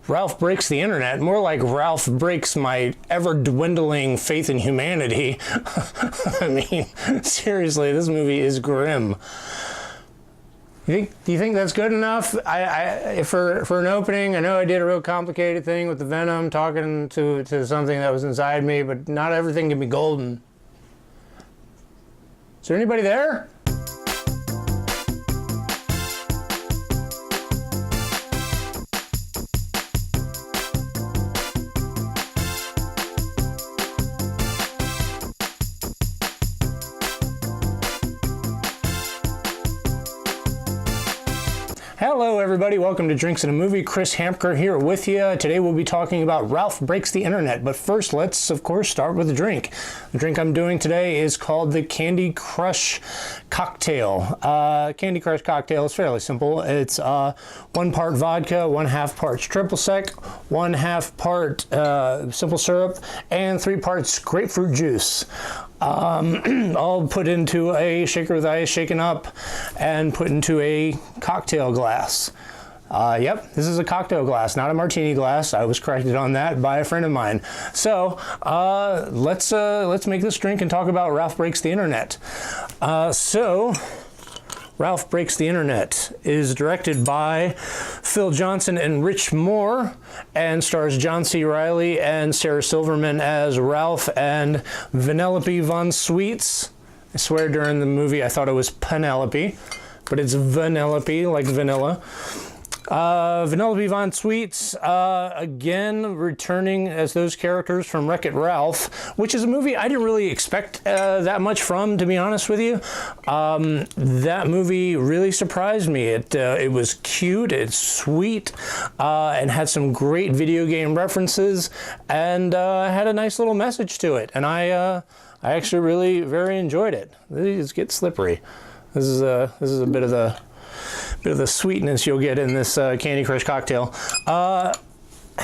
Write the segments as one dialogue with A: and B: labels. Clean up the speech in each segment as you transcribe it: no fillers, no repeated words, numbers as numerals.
A: Ralph breaks the internet. More like Ralph breaks my ever-dwindling faith in humanity. I mean, seriously, this movie is grim. Do you think that's good enough? For an opening, I know I did a real complicated thing with the venom, talking to something that was inside me, but not everything can be golden. Is there anybody there? Hello everybody, welcome to Drinks and a Movie. Chris Hampker here with you. Today we'll be talking about Ralph Breaks the Internet, but first let's of course start with a drink. The drink I'm doing today is called the Candy Crush Cocktail. Candy Crush Cocktail is fairly simple. It's 1 part vodka, 1/2 parts triple sec, 1/2 part simple syrup, and 3 parts grapefruit juice. All put into a shaker with ice, shaken up, and put into a cocktail glass. Yep, this is a cocktail glass, not a martini glass. I was corrected on that by a friend of mine. So let's make this drink and talk about Ralph Breaks the Internet. Ralph Breaks the Internet is directed by Phil Johnson and Rich Moore and stars John C. Reilly and Sarah Silverman as Ralph and Vanellope Von Sweets. I swear during the movie I thought it was Penelope, but it's Vanellope, like vanilla. Vanellope Von Sweets, again, returning as those characters from Wreck-It Ralph, which is a movie I didn't really expect that much from, to be honest with you. That movie really surprised me. It was cute, it's sweet, and had some great video game references, and had a nice little message to it. And I actually really very enjoyed it. These get slippery. This is a bit of the sweetness you'll get in this Candy Crush cocktail. I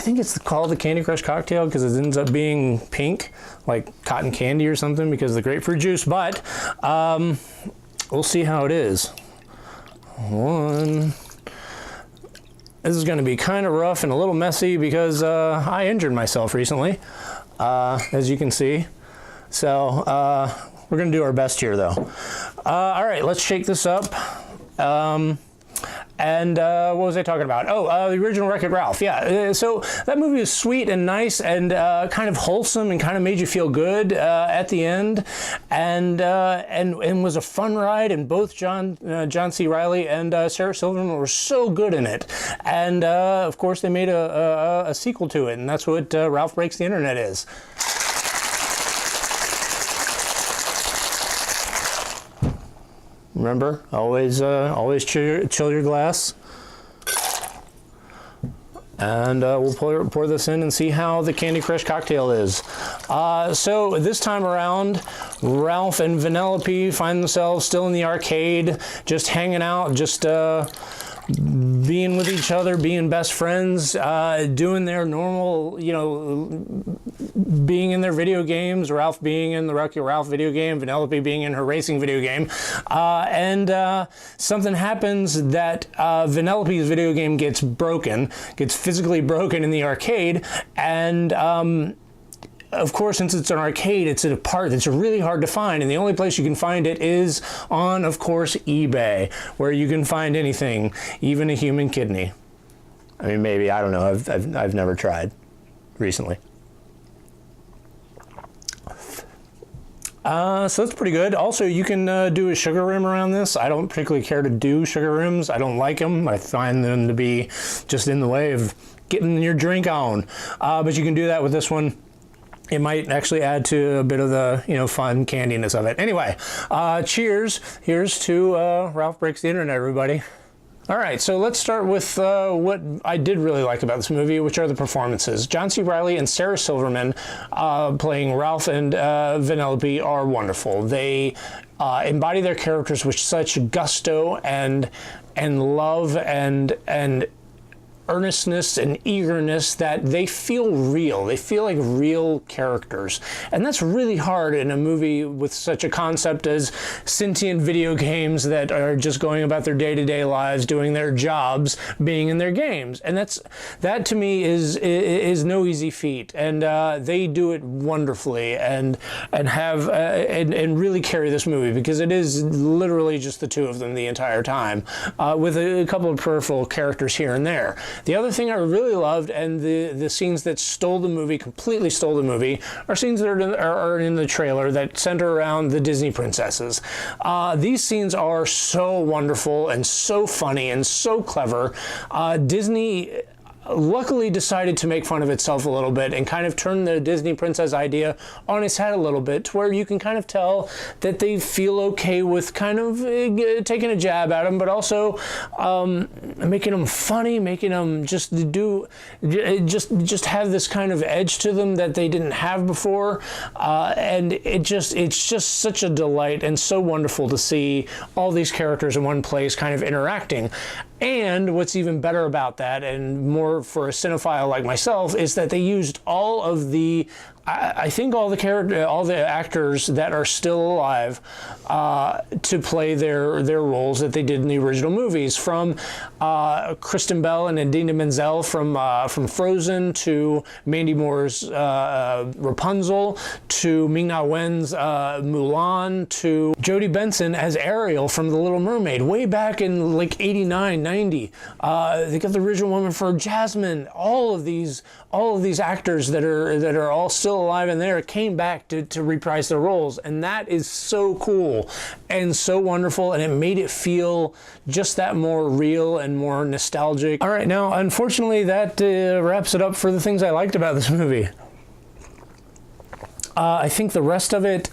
A: think it's called the Candy Crush cocktail because it ends up being pink, like cotton candy or something, because of the grapefruit juice. But we'll see how it is. This is going to be kind of rough and a little messy because I injured myself recently, as you can see. So we're going to do our best here, though. All right, let's shake this up. What was I talking about? Oh, the original Wreck-It Ralph. Yeah. So that movie was sweet and nice and kind of wholesome and kind of made you feel good at the end, and was a fun ride. And both John C. Reilly and Sarah Silverman were so good in it. And of course, they made a sequel to it, and that's what Ralph Breaks the Internet is. Remember, always chill your glass. And we'll pour this in and see how the Candy Crush cocktail is. So this time around, Ralph and Vanellope find themselves still in the arcade, just hanging out, just being with each other, being best friends, doing their normal, being in their video games, Ralph being in the Wreck-It Ralph video game, Vanellope being in her racing video game, and something happens that Vanellope's video game gets physically broken in the arcade, and of course, since it's an arcade, it's a part that's really hard to find, and the only place you can find it is on, of course, eBay, where you can find anything, even a human kidney. I mean, maybe, I don't know. I've never tried recently. So that's pretty good. Also, you can do a sugar rim around this. I don't particularly care to do sugar rims. I don't like them. I find them to be just in the way of getting your drink on. But you can do that with this one. It might actually add to a bit of the, fun candiness of it. Anyway, cheers. Here's to Ralph Breaks the Internet, everybody. All right, so let's start with what I did really like about this movie, which are the performances. John C. Reilly and Sarah Silverman playing Ralph and Vanellope are wonderful. They embody their characters with such gusto and love and earnestness and eagerness that they feel real. They feel like real characters. And that's really hard in a movie with such a concept as sentient video games that are just going about their day-to-day lives, doing their jobs, being in their games. And that to me is no easy feat. And they do it wonderfully and really carry this movie, because it is literally just the two of them the entire time, with a couple of peripheral characters here and there. The other thing I really loved, and the scenes that completely stole the movie, are scenes that are in the trailer that center around the Disney princesses. These scenes are so wonderful and so funny and so clever. Disney luckily decided to make fun of itself a little bit and kind of turn the Disney princess idea on its head a little bit, to where you can kind of tell that they feel okay with kind of taking a jab at them, but also making them funny, making them just have this kind of edge to them that they didn't have before, and it's just such a delight and so wonderful to see all these characters in one place kind of interacting. And what's even better about that, and more for a cinephile like myself, is that they used all of the, I think all the actors that are still alive to play their roles that they did in the original movies, from Kristen Bell and Idina Menzel from Frozen, to Mandy Moore's Rapunzel, to Ming-Na Wen's Mulan, to Jodie Benson as Ariel from The Little Mermaid way back in like 89, 90. They got the original woman for Jasmine. All of these actors that are all still alive and there came back to reprise their roles, and that is so cool and so wonderful, and it made it feel just that more real and more nostalgic. All right, now unfortunately that wraps it up for the things I liked about this movie. I think the rest of it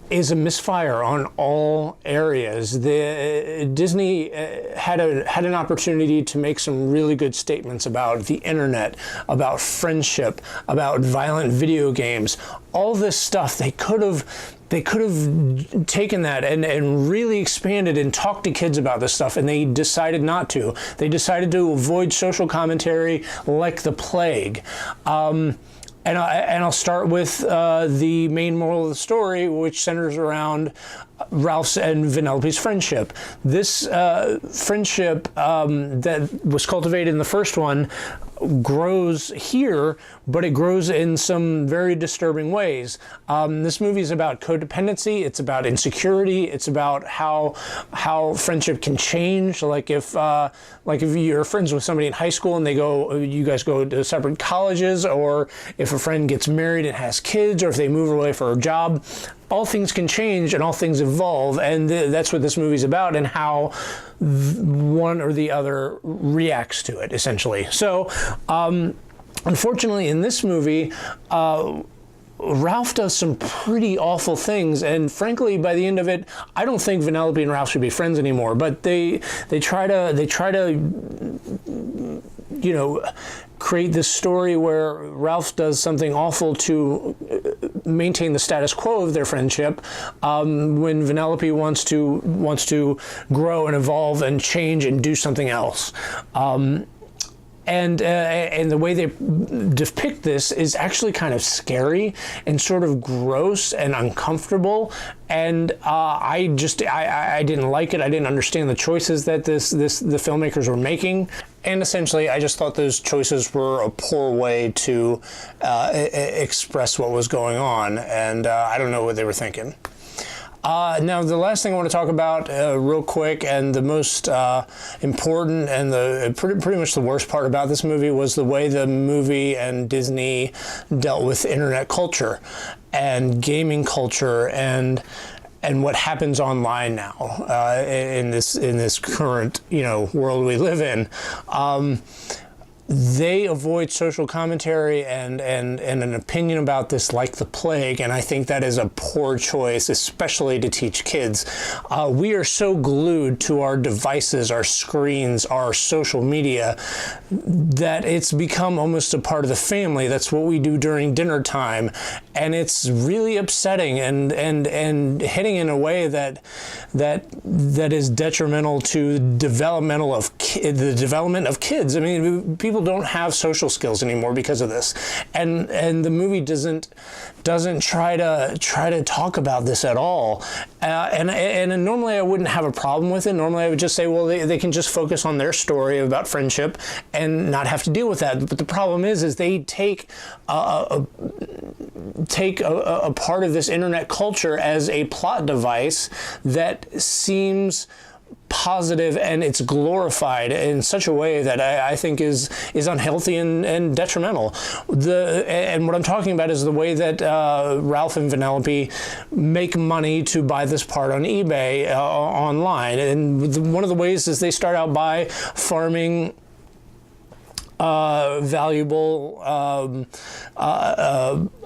A: is a misfire on all areas. Disney had an opportunity to make some really good statements about the internet, about friendship, about violent video games. All this stuff, they could have taken that and really expanded and talked to kids about this stuff, and they decided not to. They decided to avoid social commentary like the plague. And I'll start with the main moral of the story, which centers around Ralph's and Vanellope's friendship. This friendship that was cultivated in the first one grows here, but it grows in some very disturbing ways. This movie is about codependency. It's about insecurity. It's about how friendship can change. Like if you're friends with somebody in high school and you guys go to separate colleges, or if a friend gets married and has kids, or if they move away for a job, all things can change and all things evolve, and that's what this movie's about, and how one or the other reacts to it, essentially. So, unfortunately, in this movie, Ralph does some pretty awful things, and frankly, by the end of it, I don't think Vanellope and Ralph should be friends anymore. But they try to create this story where Ralph does something awful to maintain the status quo of their friendship, when Vanellope wants to grow and evolve and change and do something else. And the way they depict this is actually kind of scary and sort of gross and uncomfortable. And I didn't like it. I didn't understand the choices that the filmmakers were making. And essentially, I just thought those choices were a poor way to express what was going on. And I don't know what they were thinking. Now, the last thing I want to talk about real quick, and the most important and pretty much the worst part about this movie, was the way the movie and Disney dealt with internet culture and gaming culture and what happens online now in this current world we live in. they avoid social commentary and an opinion about this like the plague, and I think that is a poor choice, especially to teach kids. We are so glued to our devices, our screens, our social media, that it's become almost a part of the family. That's what we do during dinner time, and it's really upsetting and hitting in a way that is detrimental to the development of kids. I mean, people don't have social skills anymore because of this, and the movie doesn't try to talk about this at all. And normally I wouldn't have a problem with it. Normally I would just say, well, they can just focus on their story about friendship and not have to deal with that. But the problem is they take a part of this internet culture as a plot device that seems positive, and it's glorified in such a way that I think is unhealthy and detrimental. And what I'm talking about is the way that Ralph and Vanellope make money to buy this part on eBay online. And one of the ways is they start out by farming valuable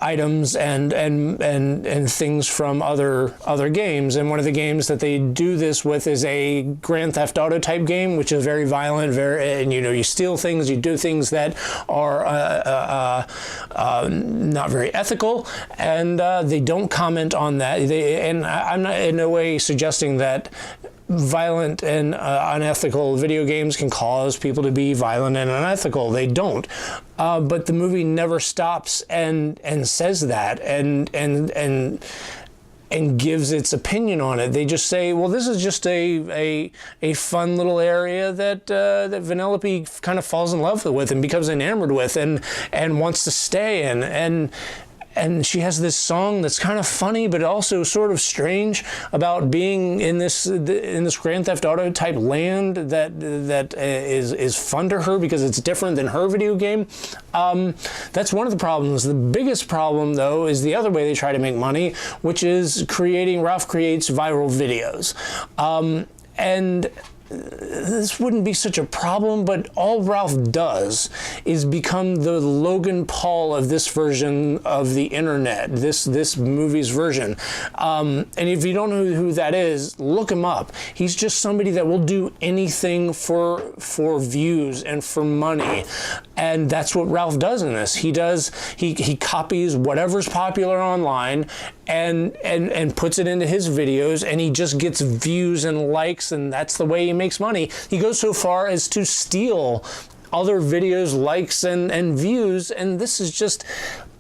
A: items and things from other games. And one of the games that they do this with is a Grand Theft Auto type game, which is very violent, and you steal things, you do things that are not very ethical, and they don't comment on that. And I'm not in no way suggesting that violent and unethical video games can cause people to be violent and unethical. They don't. But the movie never stops and says that and gives its opinion on it. They just say, well, this is just a fun little area that Vanellope kind of falls in love with and becomes enamored with and wants to stay in. And she has this song that's kind of funny, but also sort of strange about being in this Grand Theft Auto type land that is fun to her because it's different than her video game. That's one of the problems. The biggest problem, though, is the other way they try to make money, which is Ralph creates viral videos. And this wouldn't be such a problem, but all Ralph does is become the Logan Paul of this version of the internet, this movie's version. And if you don't know who that is, look him up. He's just somebody that will do anything for views and for money. And that's what Ralph does in this. He copies whatever's popular online and puts it into his videos, and he just gets views and likes, and that's the way he makes money. He goes so far as to steal other videos' likes and views, and this is just,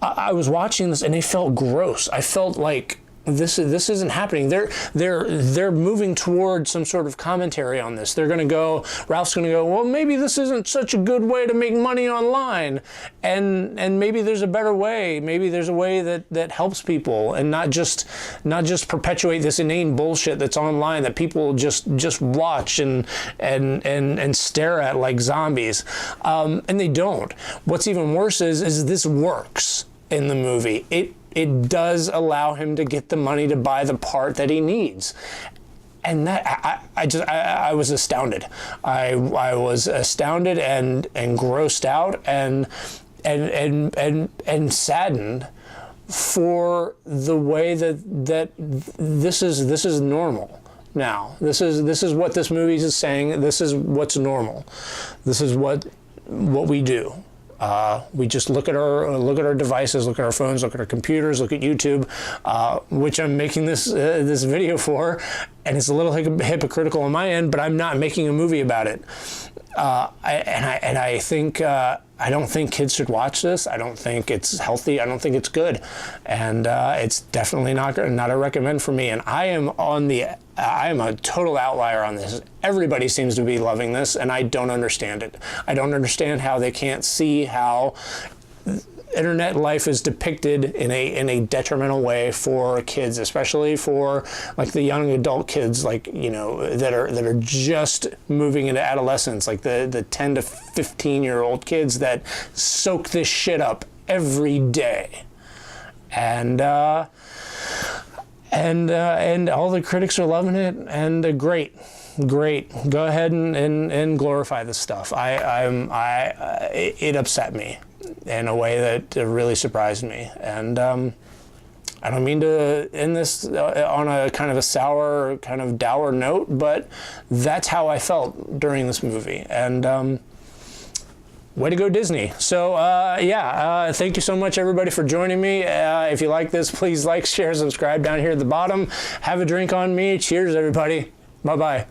A: I was watching this and it felt gross. I felt like this isn't happening. They're moving toward some sort of commentary on this. Ralph's gonna go, well, maybe this isn't such a good way to make money online, and maybe there's a better way. Maybe there's a way that helps people and not just perpetuate this inane bullshit that's online that people just watch and stare at like zombies. And they don't. What's even worse is this works in the movie. It does allow him to get the money to buy the part that he needs. And that I was astounded. I was astounded and grossed out and saddened for the way that this is normal now. This is what this movie is saying. This is what's normal. This is what we do. We just look at our devices, look at our phones, look at our computers, look at YouTube, which I'm making this video for, and it's a little hypocritical on my end, but I'm not making a movie about it. I think I don't think kids should watch this. I don't think it's healthy. I don't think it's good, and it's definitely not a recommend for me. And I am a total outlier on this. Everybody seems to be loving this, and I don't understand it. I don't understand how they can't see how internet life is depicted in a detrimental way for kids, especially for like the young adult kids, like, that are just moving into adolescence, like the 10 to 15-year-old kids that soak this shit up every day. And and all the critics are loving it, and great. Go ahead and glorify this stuff. It upset me in a way that really surprised me, and I don't mean to end this on a kind of a sour, kind of dour note, but that's how I felt during this movie, and way to go, Disney. So, thank you so much, everybody, for joining me. If you like this, please like, share, subscribe down here at the bottom. Have a drink on me. Cheers, everybody. Bye-bye.